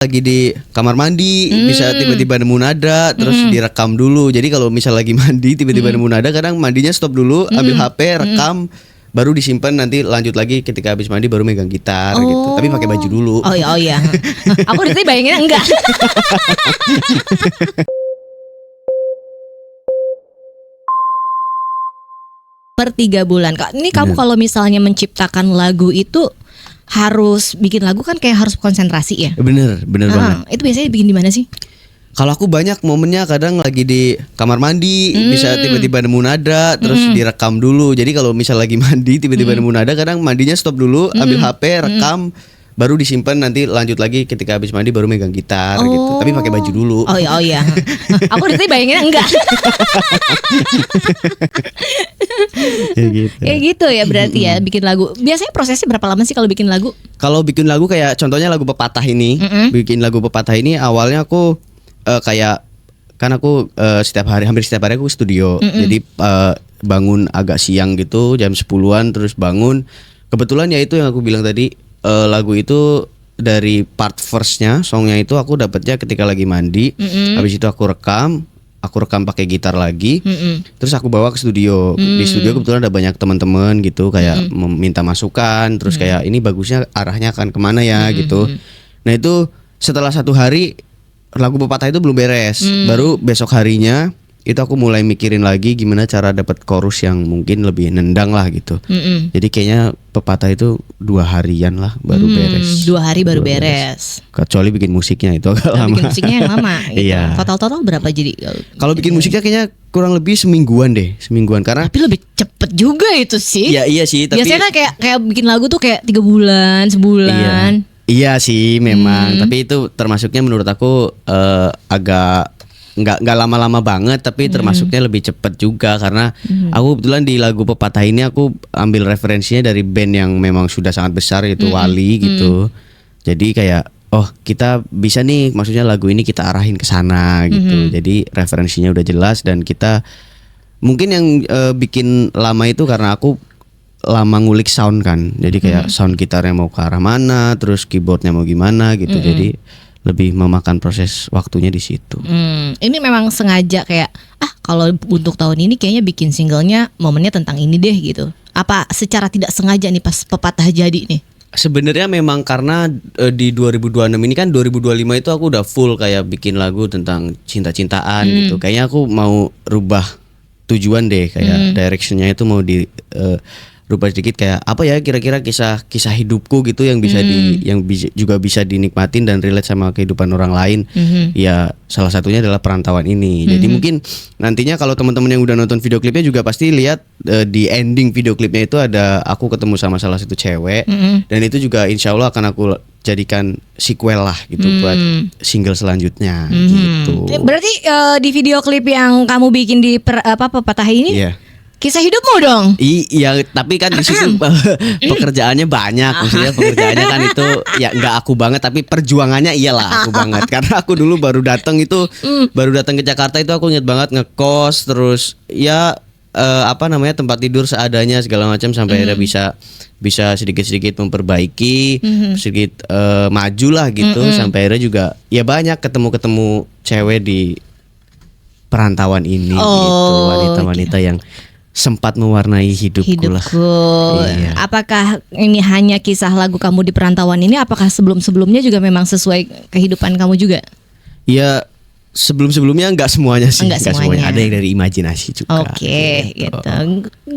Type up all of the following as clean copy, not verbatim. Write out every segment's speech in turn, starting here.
lagi di kamar mandi bisa tiba-tiba nemu nada terus direkam dulu. Jadi kalau misal lagi mandi tiba-tiba nemu nada, kadang mandinya stop dulu, ambil HP, rekam, baru disimpan, nanti lanjut lagi ketika habis mandi baru megang gitar gitu. Tapi pakai baju dulu. Oh iya. Aku dari tadi bayanginnya enggak. Per 3 bulan. Kak, ini kamu kalau misalnya menciptakan lagu itu harus bikin lagu kan kayak harus konsentrasi ya? Bener banget. Itu biasanya bikin di mana sih? Kalau aku banyak momennya kadang lagi di kamar mandi bisa tiba-tiba nemu nada terus direkam dulu. Jadi kalau misal lagi mandi tiba-tiba nemu nada, kadang mandinya stop dulu, ambil HP, rekam, baru disimpan, nanti lanjut lagi ketika habis mandi baru megang gitar gitu. Tapi pakai baju dulu. Oh iya. Aku dari tadi bayanginnya enggak. Kayak gitu ya berarti ya bikin lagu. Biasanya prosesnya berapa lama sih kalau bikin lagu? Kalau bikin lagu kayak contohnya lagu Pepatah ini, bikin lagu Pepatah ini awalnya aku kayak kan aku hampir setiap hari aku studio. Jadi bangun agak siang gitu, jam 10-an terus bangun. Kebetulan ya itu yang aku bilang tadi, lagu itu dari part verse-nya, songnya itu aku dapatnya ketika lagi mandi. Habis itu aku rekam pakai gitar lagi. Terus aku bawa ke studio. Di studio kebetulan ada banyak teman-teman gitu, kayak meminta masukan. Terus kayak ini bagusnya arahnya akan kemana ya gitu. Nah itu setelah 1 hari lagu Pepatah itu belum beres. Baru besok harinya itu aku mulai mikirin lagi gimana cara dapat chorus yang mungkin lebih nendang lah gitu. Jadi kayaknya Pepatah itu 2 harian lah baru beres. 2 hari baru beres. Kecuali bikin musiknya itu agak lama. Bikin musiknya yang lama gitu. Iya. Total berapa jadi? Kalau bikin musiknya kayaknya kurang lebih semingguan karena tapi lebih cepet juga itu sih. Iya sih, tapi biasanya kan kayak bikin lagu tuh kayak 3 bulan, sebulan. Iya sih memang, tapi itu termasuknya menurut aku agak nggak lama-lama banget, tapi termasuknya lebih cepet juga karena aku kebetulan di lagu Pepatah ini aku ambil referensinya dari band yang memang sudah sangat besar yaitu Wali gitu. Jadi kayak kita bisa nih, maksudnya lagu ini kita arahin ke sana gitu. Jadi referensinya udah jelas, dan kita mungkin yang bikin lama itu karena aku lama ngulik sound kan. Jadi kayak sound gitarnya mau ke arah mana, terus keyboardnya mau gimana gitu. Jadi lebih memakan proses waktunya di situ. Ini memang sengaja kayak kalau untuk tahun ini kayaknya bikin singlenya momennya tentang ini deh gitu. Apa secara tidak sengaja nih pas Pepatah jadi nih? Sebenarnya memang karena di 2026 ini kan 2025 itu aku udah full kayak bikin lagu tentang cinta-cintaan gitu. Kayaknya aku mau rubah tujuan deh, kayak directionnya itu mau di rubah sedikit, kayak apa ya kira-kira kisah hidupku gitu yang bisa juga bisa dinikmatin dan relate sama kehidupan orang lain. Ya salah satunya adalah perantauan ini. Jadi mungkin nantinya kalau teman-teman yang udah nonton video klipnya juga pasti lihat di ending video klipnya itu ada aku ketemu sama salah satu cewek, dan itu juga insya Allah akan aku jadikan sequel lah gitu buat single selanjutnya gitu. Berarti di video klip yang kamu bikin di Pepatah ini kisah hidupmu dong? Iya, tapi kan di situ pekerjaannya banyak. Maksudnya pekerjaannya kan itu ya nggak aku banget, tapi perjuangannya iyalah aku banget. Karena aku dulu baru datang ke Jakarta itu aku inget banget ngekos, terus ya tempat tidur seadanya segala macam, sampai akhirnya bisa sedikit-sedikit memperbaiki, sedikit maju lah gitu, sampai akhirnya juga ya banyak ketemu cewek di perantauan ini gitu, wanita-wanita yang sempat mewarnai hidupku lah. Iya. Apakah ini hanya kisah lagu kamu di perantauan ini? Apakah sebelum-sebelumnya juga memang sesuai kehidupan kamu juga? Ya sebelum-sebelumnya enggak semuanya sih. Enggak semuanya. Ada yang dari imajinasi juga. Oke, gitu.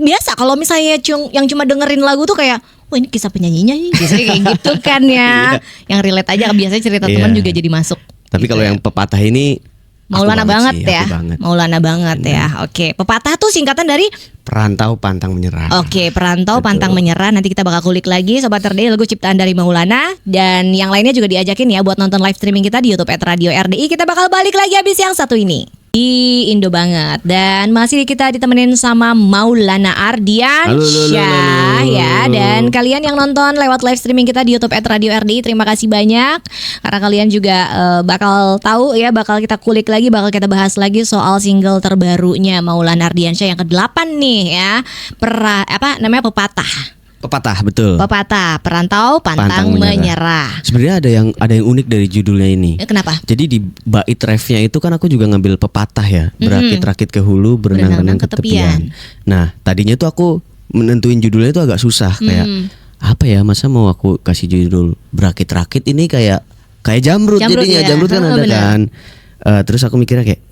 Biasa kalau misalnya yang cuma dengerin lagu tuh kayak, ini kisah penyanyinya nih, biasanya kayak gitu kan ya. Yang relate aja, biasanya cerita teman juga jadi masuk. Tapi kalau yang Pepatah ini Maulana banget ya. Maulana banget ya. Oke, Pepatah tuh singkatan dari Perantau Pantang Menyerah. Oke, Perantau Pantang Menyerah. Nanti kita bakal kulik lagi Sobat RDI lagu ciptaan dari Maulana. Dan yang lainnya juga diajakin ya buat nonton live streaming kita di YouTube @Radio RDI. Kita bakal balik lagi habis yang satu ini di Indo banget. Dan masih kita ditemenin sama Maulana Ardiansyah ya. Dan kalian yang nonton lewat live streaming kita di YouTube @Radio RDI, terima kasih banyak. Karena kalian juga bakal tahu ya, bakal kita kulik lagi, bakal kita bahas lagi soal single terbarunya Maulana Ardiansyah yang ke-8 nih ya. Pepatah. Pepatah, betul. Pepatah, perantau pantang menyerah. Sebenarnya ada yang unik dari judulnya ini. Kenapa? Jadi di bait refnya itu kan aku juga ngambil pepatah ya, berakit-rakit ke hulu, berenang-renang ke tepian. Nah, tadinya tuh aku menentuin judulnya itu agak susah, kayak apa ya, masa mau aku kasih judul berakit-rakit, ini kayak jamrut jadinya, ya? Jamrut kan ada bener. kan. Terus aku mikirnya kayak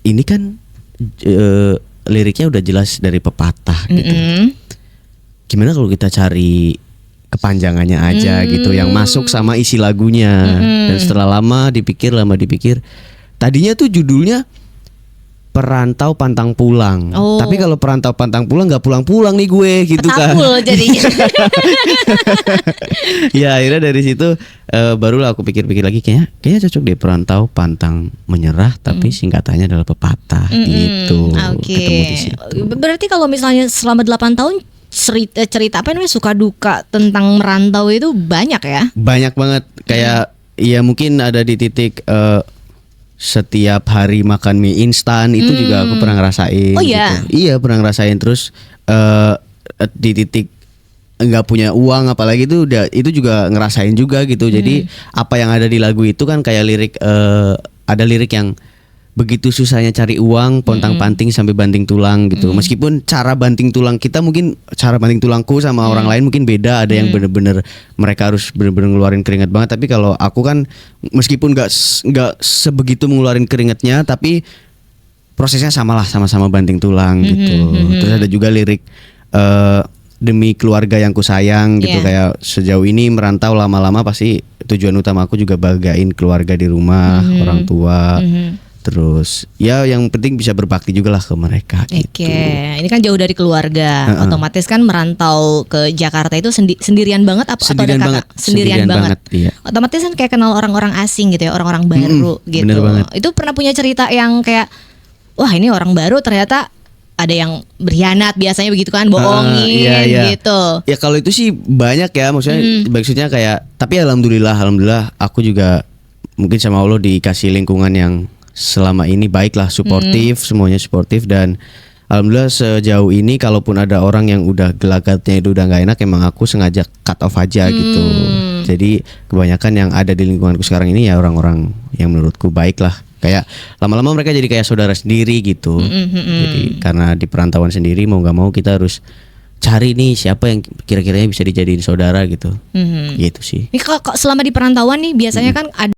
ini kan liriknya udah jelas dari pepatah gitu. Gimana kalau kita cari kepanjangannya aja gitu yang masuk sama isi lagunya. Dan setelah lama dipikir tadinya tuh judulnya Perantau Pantang Pulang. Tapi kalau perantau pantang pulang nggak pulang-pulang nih gue gitu kan. Petapul jadinya. Ya akhirnya dari situ barulah aku pikir-pikir lagi, kayaknya cocok deh Perantau Pantang Menyerah, tapi singkatannya adalah pepatah gitu. Ketemu di situ. Berarti kalau misalnya selama 8 tahun cerita apa namanya, suka duka tentang merantau itu banyak ya? Banyak banget, kayak ya mungkin ada di titik setiap hari makan mie instan itu juga aku pernah ngerasain. Oh iya? Gitu. Iya, pernah ngerasain. Terus di titik nggak punya uang apalagi itu juga ngerasain juga gitu. Jadi apa yang ada di lagu itu kan kayak lirik, ada lirik yang begitu susahnya cari uang, pontang-panting sampai banting tulang gitu. Meskipun cara banting tulang kita mungkin, cara banting tulangku sama orang lain mungkin beda. Ada yang bener-bener mereka harus bener-bener ngeluarin keringat banget. Tapi kalau aku kan meskipun nggak sebegitu mengeluarin keringatnya, tapi prosesnya samalah, sama-sama banting tulang gitu. Terus ada juga lirik demi keluarga yang ku sayang gitu, kayak sejauh ini merantau lama-lama pasti tujuan utama aku juga bagain keluarga di rumah, orang tua. Terus ya yang penting bisa berbakti juga lah ke mereka gitu. Ini kan jauh dari keluarga, otomatis kan merantau ke Jakarta itu sendirian banget atau ada kakak? Sendirian banget. Iya. Otomatis kan kayak kenal orang-orang asing gitu ya, orang-orang baru gitu. Bener banget. Itu pernah punya cerita yang kayak, wah ini orang baru ternyata ada yang berkhianat, biasanya begitu kan, bohongin gitu. Ya kalau itu sih banyak ya, maksudnya kayak, tapi alhamdulillah aku juga mungkin sama Allah dikasih lingkungan yang selama ini baiklah, suportif, semuanya suportif. Dan alhamdulillah sejauh ini kalaupun ada orang yang udah gelagatnya itu udah nggak enak, emang aku sengaja cut off aja gitu. Jadi kebanyakan yang ada di lingkunganku sekarang ini ya orang-orang yang menurutku baik lah. Kayak lama-lama mereka jadi kayak saudara sendiri gitu. Jadi karena di perantauan sendiri mau nggak mau kita harus cari nih siapa yang kira-kiranya bisa dijadiin saudara gitu. Gitu sih. Ini kalau selama di perantauan nih biasanya kan ada